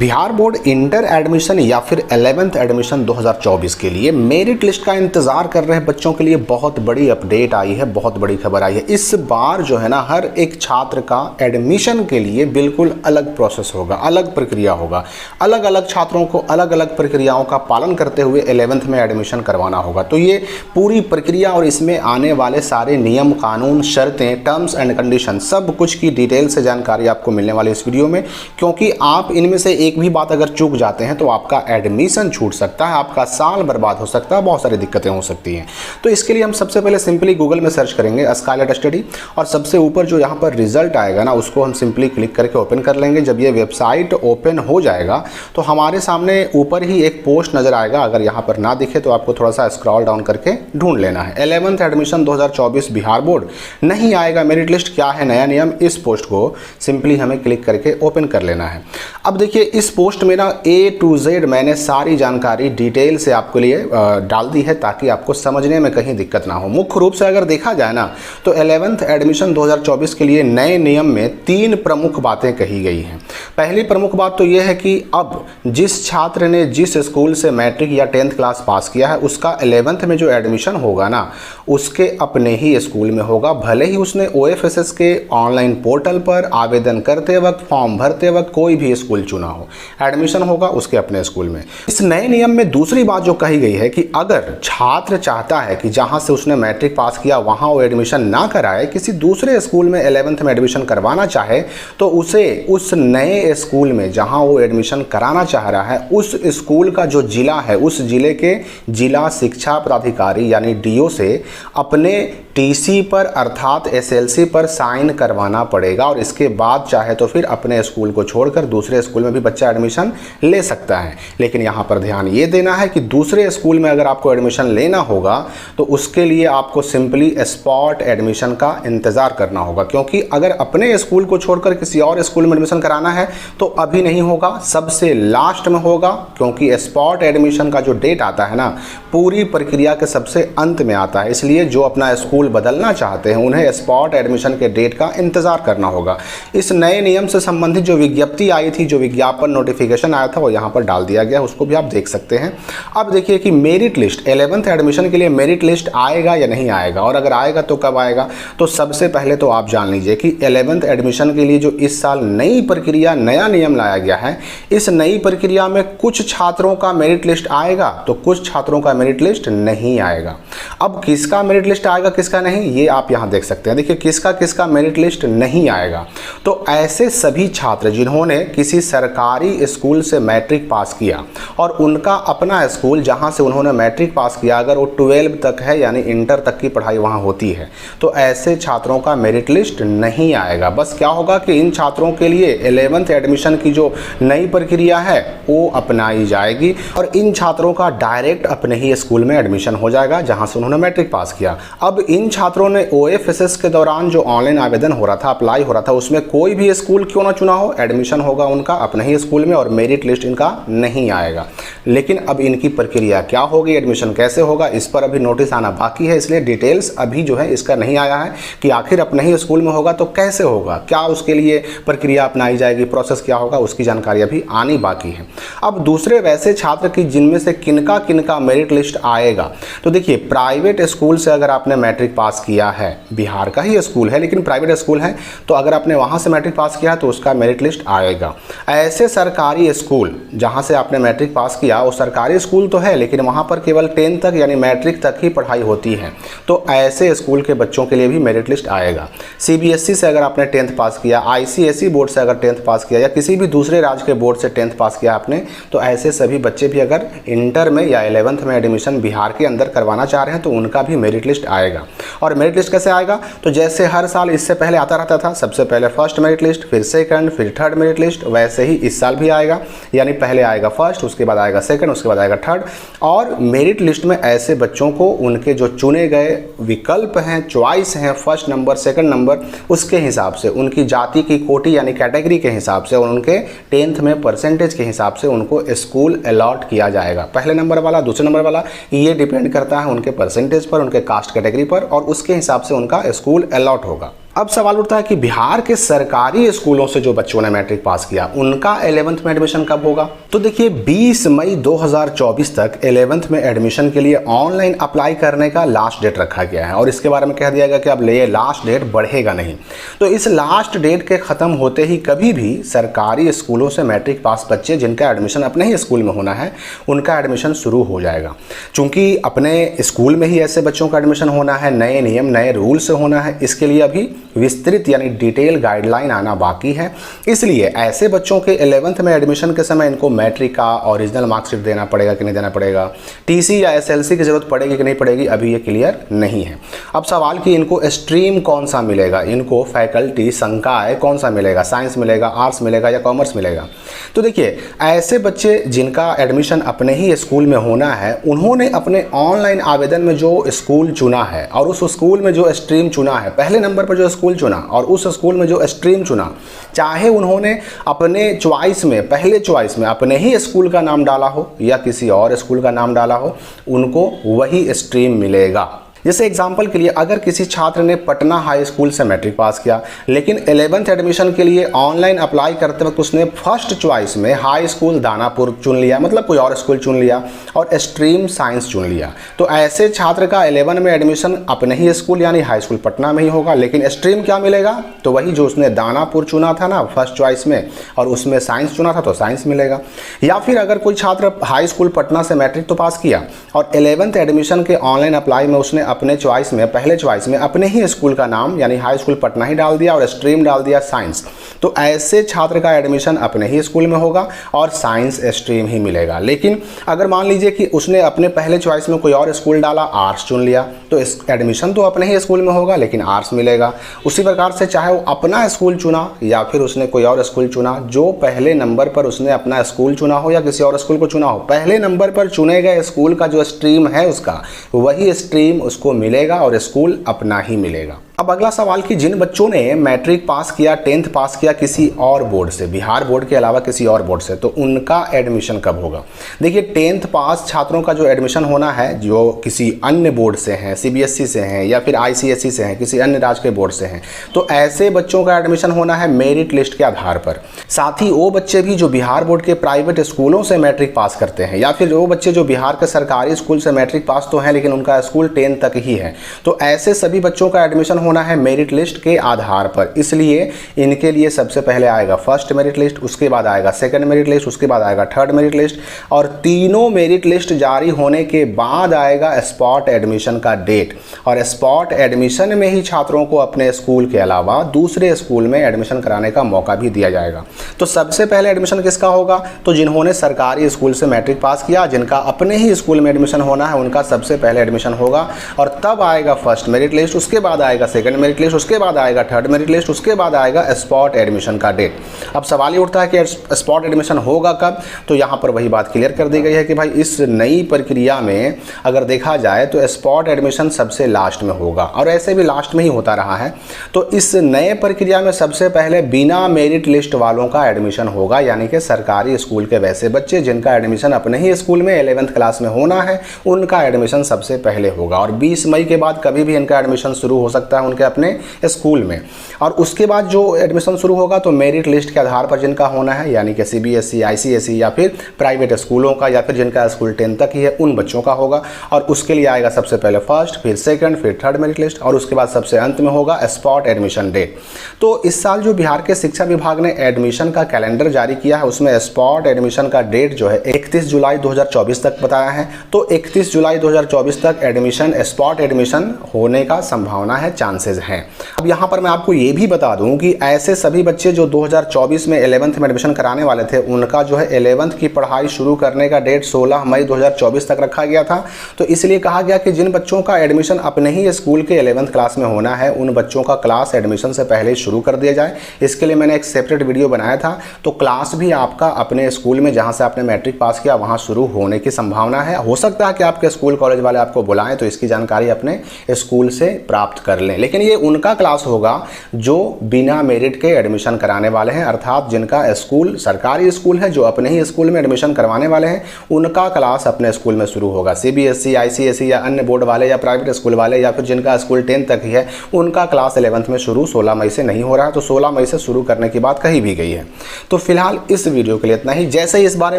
Bihar board inter admission या फिर 11th admission 2024 के लिए मेरिट लिस्ट का इंतज़ार कर रहे बच्चों के लिए बहुत बड़ी अपडेट आई है, बहुत बड़ी खबर आई है। इस बार जो है ना, हर एक छात्र का एडमिशन के लिए बिल्कुल अलग प्रोसेस होगा, अलग प्रक्रिया होगा। अलग अलग छात्रों को अलग अलग प्रक्रियाओं का पालन करते हुए 11th में एडमिशन करवाना होगा। तो ये पूरी प्रक्रिया और इसमें आने वाले सारे नियम, कानून, शर्तें, टर्म्स एंड कंडीशन, सब कुछ की डिटेल से जानकारी आपको मिलने वाली इस वीडियो में, क्योंकि आप इनमें से एक भी बात अगर चूक जाते हैं तो आपका एडमिशन छूट सकता है, आपका साल बर्बाद हो सकता है, बहुत सारी दिक्कतें हो सकती हैं। तो इसके लिए हम सबसे पहले सिंपली गूगल में सर्च करेंगे स्कारलेट स्टडी, और सबसे ऊपर जो यहाँ पर रिजल्ट आएगा ना, उसको हम सिंपली क्लिक करके ओपन कर लेंगे। जब ये वेबसाइट ओपन हो जाएगा तो हमारे सामने ऊपर ही एक पोस्ट नजर आएगा। अगर यहाँ पर ना दिखे तो आपको थोड़ा सा स्क्रॉल डाउन करके ढूंढ लेना है। 11th एडमिशन 2024 बिहार बोर्ड, नहीं आएगा मेरिट लिस्ट, क्या है नया नियम, इस पोस्ट को सिंपली हमें क्लिक करके ओपन कर लेना है। अब देखिए, इस पोस्ट में ना A to Z मैंने सारी जानकारी डिटेल से आपके लिए डाल दी है, ताकि आपको समझने में कहीं दिक्कत ना हो। मुख्य रूप से अगर देखा जाए ना, तो 11th एडमिशन 2024 के लिए नए नियम में 3 प्रमुख बातें कही गई हैं। पहली प्रमुख बात तो यह है कि अब जिस छात्र ने जिस स्कूल से मैट्रिक या 10th क्लास पास किया है, उसका 11th में जो एडमिशन होगा ना, उसके अपने ही स्कूल में होगा। भले ही उसने OFSS के ऑनलाइन पोर्टल पर आवेदन करते वक्त, फॉर्म भरते वक्त कोई भी स्कूल चुना हो, एडमिशन होगा उसके अपने स्कूल में। इस नए नियम में दूसरी बात जो कही गई है कि अगर छात्र चाहता है कि जहां से उसने मैट्रिक पास किया वहां वो एडमिशन ना कराए, किसी दूसरे स्कूल में 11th में एडमिशन करवाना चाहे, तो उसे उस नए स्कूल में जहां वो एडमिशन कराना चाह रहा है, उस स्कूल का जो जिला है, उस जिले के जिला शिक्षा पदाधिकारी यानी DO से अपने TC पर अर्थात SLC पर साइन करवाना पड़ेगा। और इसके बाद चाहे तो फिर अपने स्कूल को छोड़कर दूसरे स्कूल में भी बच्चा एडमिशन ले सकता है। लेकिन यहाँ पर ध्यान ये देना है कि दूसरे स्कूल में अगर आपको एडमिशन लेना होगा तो उसके लिए आपको सिंपली स्पॉट एडमिशन का इंतज़ार करना होगा, क्योंकि अगर अपने स्कूल को छोड़कर किसी और स्कूल में एडमिशन कराना है तो अभी नहीं होगा, सबसे लास्ट में होगा। क्योंकि स्पॉट एडमिशन का जो डेट आता है ना, पूरी प्रक्रिया के सबसे अंत में आता है। इसलिए जो अपना स्कूल बदलना चाहते हैं उन्हें स्पॉट एडमिशन के डेट का इंतजार करना होगा। इस नए नियम से संबंधित जो विज्ञप्ति आई थी, जो विज्ञापन नोटिफिकेशन आया था, वो यहाँ पर डाल दिया गया, उसको भी आप देख सकते हैं। अब देखिए कि मेरिट लिस्ट 11th एडमिशन के लिए मेरिट लिस्ट आएगा या नहीं आएगा, और अगर आएगा तो कब आएगा। तो सबसे पहले तो आप जान लीजिए कि 11th एडमिशन के लिए जो इस साल नई प्रक्रिया, नया नियम लाया गया है, इस नई प्रक्रिया में कुछ छात्रों का मेरिट लिस्ट आएगा तो कुछ छात्रों का मेरिट लिस्ट नहीं आएगा। अब किसका मेरिट लिस्ट आएगा, किसका नहीं, ये आप यहाँ देख सकते हैं। देखिए किसका किसका मेरिट लिस्ट नहीं आएगा। तो ऐसे सभी छात्र जिन्होंने किसी सरकारी स्कूल से मैट्रिक पास किया और उनका अपना स्कूल जहाँ से उन्होंने मैट्रिक पास किया, अगर वो 12 तक है यानी इंटर तक की पढ़ाई वहाँ होती है, तो ऐसे छात्रों का मेरिट लिस्ट नहीं आएगा। बस क्या होगा कि इन छात्रों के लिए 11th एडमिशन की जो नई प्रक्रिया है वो अपनाई जाएगी और इन छात्रों का डायरेक्ट अपने ही स्कूल में एडमिशन हो जाएगा जहाँ से उन्होंने मैट्रिक पास किया। अब इन छात्रों ने OFSS के दौरान जो ऑनलाइन आवेदन हो रहा था, अप्लाई हो रहा था, उसमें कोई भी स्कूल क्यों ना चुना हो, एडमिशन होगा उनका अपने ही स्कूल में और मेरिट लिस्ट इनका नहीं आएगा। लेकिन अब इनकी प्रक्रिया क्या होगी, एडमिशन कैसे होगा, इस पर अभी नोटिस आना बाकी है। इसलिए डिटेल्स अभी जो है इसका नहीं आया है कि आखिर अपने ही स्कूल में होगा तो कैसे होगा, क्या उसके लिए प्रक्रिया अपनाई जाएगी, प्रोसेस क्या होगा, उसकी जानकारी अभी आनी बाकी है। अब दूसरे वैसे छात्र की जिनमें से किनका किनका मेरिट लिस्ट आएगा, तो देखिए प्राइवेट स्कूल से अगर आपने मैट्रिक पास किया है, बिहार का ही स्कूल है लेकिन प्राइवेट स्कूल है, तो अगर आपने वहां से मैट्रिक पास किया तो उसका मेरिट लिस्ट आएगा। ऐसे सरकारी स्कूल जहां से आपने मैट्रिक पास किया, वो सरकारी स्कूल तो है लेकिन वहां पर केवल 10 तक यानी मैट्रिक तक ही पढ़ाई होती है, तो ऐसे स्कूल के बच्चों के लिए भी मेरिट लिस्ट आएगा। CBSE से अगर आपने 10th पास किया, ICSE बोर्ड से अगर 10th पास किया, या किसी भी दूसरे राज्य के बोर्ड से 10th पास किया आपने, तो ऐसे सभी बच्चे भी अगर इंटर में या 11th में एडमिशन बिहार के अंदर करवाना चाह रहे हैं तो उनका भी मेरिट लिस्ट आएगा। और मेरिट लिस्ट कैसे आएगा, तो जैसे हर साल इससे पहले आता रहता था, सबसे पहले फर्स्ट मेरिट लिस्ट, फिर सेकंड, फिर थर्ड मेरिट लिस्ट, वैसे ही इस साल भी आएगा। यानी पहले आएगा फर्स्ट, उसके बाद आएगा सेकंड, उसके बाद आएगा थर्ड। और मेरिट लिस्ट में ऐसे बच्चों को उनके जो चुने गए विकल्प हैं, चॉइस हैं, फर्स्ट नंबर, सेकंड नंबर, उसके हिसाब से, उनकी जाति की कोटि यानी कैटेगरी के हिसाब से और उनके 10th में परसेंटेज के हिसाब से उनको स्कूल अलॉट किया जाएगा। पहले नंबर वाला, दूसरे नंबर वाला, ये डिपेंड करता है उनके परसेंटेज पर, उनके कास्ट कैटेगरी पर, और उसके हिसाब से उनका स्कूल अलॉट होगा। अब सवाल उठता है कि बिहार के सरकारी स्कूलों से जो बच्चों ने मैट्रिक पास किया उनका 11th में एडमिशन कब होगा। तो देखिए 20 मई 2024 तक 11th में एडमिशन के लिए ऑनलाइन अप्लाई करने का लास्ट डेट रखा गया है और इसके बारे में कह दिया गया कि अब ये लास्ट डेट बढ़ेगा नहीं। तो इस लास्ट डेट के ख़त्म होते ही कभी भी सरकारी स्कूलों से मैट्रिक पास बच्चे जिनका एडमिशन अपने ही स्कूल में होना है उनका एडमिशन शुरू हो जाएगा। चूँकि अपने स्कूल में ही ऐसे बच्चों का एडमिशन होना है, नए नियम नए रूल से होना है, इसके लिए अभी विस्तृत यानी डिटेल गाइडलाइन आना बाकी है। इसलिए ऐसे बच्चों के 11th में एडमिशन के समय इनको मैट्रिक का ओरिजिनल मार्कशीट देना पड़ेगा कि नहीं देना पड़ेगा, टीसी या एसएलसी की जरूरत पड़ेगी कि नहीं पड़ेगी, अभी ये क्लियर नहीं है। अब सवाल कि इनको स्ट्रीम कौन सा मिलेगा, इनको फैकल्टी संकाय कौन सा मिलेगा, साइंस मिलेगा, आर्ट्स मिलेगा या कॉमर्स मिलेगा। तो देखिए ऐसे बच्चे जिनका एडमिशन अपने ही स्कूल में होना है उन्होंने अपने ऑनलाइन आवेदन में जो स्कूल चुना है और उस स्कूल में जो स्ट्रीम चुना है, पहले नंबर पर जो स्कूल चुना और उस स्कूल में जो स्ट्रीम चुना, चाहे उन्होंने अपने चॉइस में पहले चॉइस में अपने ही स्कूल का नाम डाला हो या किसी और स्कूल का नाम डाला हो, उनको वही स्ट्रीम मिलेगा। जैसे एग्जाम्पल के लिए अगर किसी छात्र ने पटना हाई स्कूल से मैट्रिक पास किया लेकिन 11th एडमिशन के लिए ऑनलाइन अप्लाई करते वक्त उसने फर्स्ट चॉइस में हाई स्कूल दानापुर चुन लिया, मतलब कोई और स्कूल चुन लिया और स्ट्रीम साइंस चुन लिया, तो ऐसे छात्र का 11 में एडमिशन अपने ही स्कूल यानी हाई स्कूल पटना में ही होगा, लेकिन स्ट्रीम क्या मिलेगा, तो वही जो उसने दानापुर चुना था ना फर्स्ट चॉइस में और उसमें साइंस चुना था तो साइंस मिलेगा। या फिर अगर कोई छात्र हाई स्कूल पटना से मैट्रिक तो पास किया और 11th एडमिशन के ऑनलाइन अप्लाई में उसने अपने चॉइस में पहले चॉइस में अपने ही स्कूल का नाम यानी हाई स्कूल पटना ही डाल दिया और स्ट्रीम डाल दिया साइंस, तो ऐसे छात्र का एडमिशन अपने ही स्कूल में होगा और साइंस स्ट्रीम ही मिलेगा। लेकिन अगर मान लीजिए कि उसने अपने पहले चॉइस में कोई और स्कूल डाला, आर्ट्स चुन लिया, तो इस एडमिशन तो अपने ही स्कूल में होगा लेकिन आर्ट्स मिलेगा। उसी प्रकार से चाहे वो अपना स्कूल चुना या फिर उसने कोई और स्कूल चुना, जो पहले नंबर पर उसने अपना स्कूल चुना हो या किसी और स्कूल को चुना हो, पहले नंबर पर चुने गए स्कूल का जो स्ट्रीम है उसका वही स्ट्रीम उसको मिलेगा और स्कूल अपना ही मिलेगा। अब अगला सवाल कि जिन बच्चों ने मैट्रिक पास किया, 10th पास किया किसी और बोर्ड से, बिहार बोर्ड के अलावा किसी और बोर्ड से, तो उनका एडमिशन कब होगा। देखिए 10th पास छात्रों का जो एडमिशन होना है जो किसी अन्य बोर्ड से हैं, सीबीएसई से हैं या फिर आईसीएसई से हैं, किसी अन्य राज्य के बोर्ड से हैं, तो ऐसे बच्चों का एडमिशन होना है मेरिट लिस्ट के आधार पर। साथ ही वो बच्चे भी जो बिहार बोर्ड के प्राइवेट स्कूलों से मैट्रिक पास करते हैं या फिर वो बच्चे जो बिहार के सरकारी स्कूल से मैट्रिक पास तो हैं लेकिन उनका स्कूल 10 तक ही है, तो ऐसे सभी बच्चों का एडमिशन होना है मेरिट लिस्ट के आधार पर। इसलिए इनके लिए सबसे पहले आएगा फर्स्ट मेरिट लिस्ट, उसके बाद आएगा सेकंड मेरिट लिस्ट, उसके बाद आएगा थर्ड मेरिट लिस्ट और तीनों मेरिट लिस्ट जारी होने के बाद आएगा स्पॉट एडमिशन का डेट। और स्पॉट एडमिशन में ही छात्रों को अपने स्कूल के अलावा दूसरे स्कूल में एडमिशन कराने का मौका भी दिया जाएगा। तो सबसे पहले एडमिशन किसका होगा, तो जिन्होंने सरकारी स्कूल से मैट्रिक पास किया, जिनका अपने ही स्कूल में एडमिशन होना है, उनका सबसे पहले एडमिशन होगा और तब आएगा फर्स्ट मेरिट लिस्ट, उसके बाद आएगा सेकंड मेरिट लिस्ट, उसके बाद आएगा थर्ड मेरिट लिस्ट, उसके बाद आएगा स्पॉट एडमिशन का डेट। अब सवाल ये उठता है कि स्पॉट एडमिशन होगा कब, तो यहाँ पर वही बात क्लियर कर दी गई है कि भाई इस नई प्रक्रिया में अगर देखा जाए तो स्पॉट एडमिशन सबसे लास्ट में होगा और ऐसे भी लास्ट में ही होता रहा है। तो इस नए प्रक्रिया में सबसे पहले बिना मेरिट लिस्ट वालों का एडमिशन होगा, यानी कि सरकारी स्कूल के वैसे बच्चे जिनका एडमिशन अपने ही स्कूल में 11th क्लास में होना है उनका एडमिशन सबसे पहले होगा और 20 मई के बाद कभी भी इनका एडमिशन शुरू हो सकता है उनके अपने स्कूल में। और उसके बाद जो एडमिशन शुरू होगा तो मेरिट लिस्ट के आधार पर जिनका होना है, यानी कि सीबीएसई, आईसीएसई या फिर प्राइवेट स्कूलों का या फिर जिनका स्कूल 10 तक ही है उन बच्चों का होगा और उसके लिए आएगा सबसे पहले फर्स्ट, फिर सेकंड, फिर थर्ड मेरिट लिस्ट और उसके बाद सबसे अंत में होगा स्पॉट एडमिशन डेट। तो इस साल जो बिहार के शिक्षा विभाग ने एडमिशन का कैलेंडर जारी किया है उसमें स्पॉट एडमिशन का डेट जो है 31 जुलाई 2024 तक बताया है। तो 31 जुलाई 2024 तक एडमिशन स्पॉट एडमिशन होने का संभावना है, चांसेस हैं। अब यहाँ पर मैं आपको ये भी बता दूं कि ऐसे सभी बच्चे जो 2024 में 11th में एडमिशन कराने वाले थे उनका जो है 11th की पढ़ाई शुरू करने का डेट 16 मई 2024 तक रखा गया था। तो इसलिए कहा गया कि जिन बच्चों का एडमिशन अपने ही स्कूल के 11th क्लास में होना है उन बच्चों का क्लास एडमिशन से पहले शुरू कर दिया जाए। इसके लिए मैंने एक सेपरेट वीडियो बनाया था, तो क्लास भी आपका अपने स्कूल में जहाँ से आपने मैट्रिक पास प्रयास किया वहाँ शुरू होने की संभावना है। हो सकता है कि आपके स्कूल कॉलेज वाले आपको बुलाएं तो इसकी जानकारी अपने स्कूल से प्राप्त कर लें। लेकिन ये उनका क्लास होगा जो बिना मेरिट के एडमिशन कराने वाले हैं, अर्थात जिनका स्कूल सरकारी स्कूल है, जो अपने ही स्कूल में एडमिशन करवाने वाले हैं, उनका क्लास अपने स्कूल में शुरू होगा। CBSE, ICSE या अन्य बोर्ड वाले या प्राइवेट स्कूल वाले या फिर जिनका स्कूल 10 तक ही है, उनका क्लास 11th में शुरू 16 मई से नहीं हो रहा है। तो 16 मई से शुरू करने की बात कही भी गई है। तो फिलहाल इस वीडियो के लिए इतना ही। जैसे ही इस बारे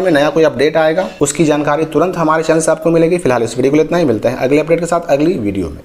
में नया कोई अपडेट आएगा उसकी जानकारी तुरंत हमारे चैनल से आपको मिलेगी। फिलहाल इस वीडियो के लिए इतना ही, मिलते हैं अगले अपडेट के साथ अगली वीडियो में।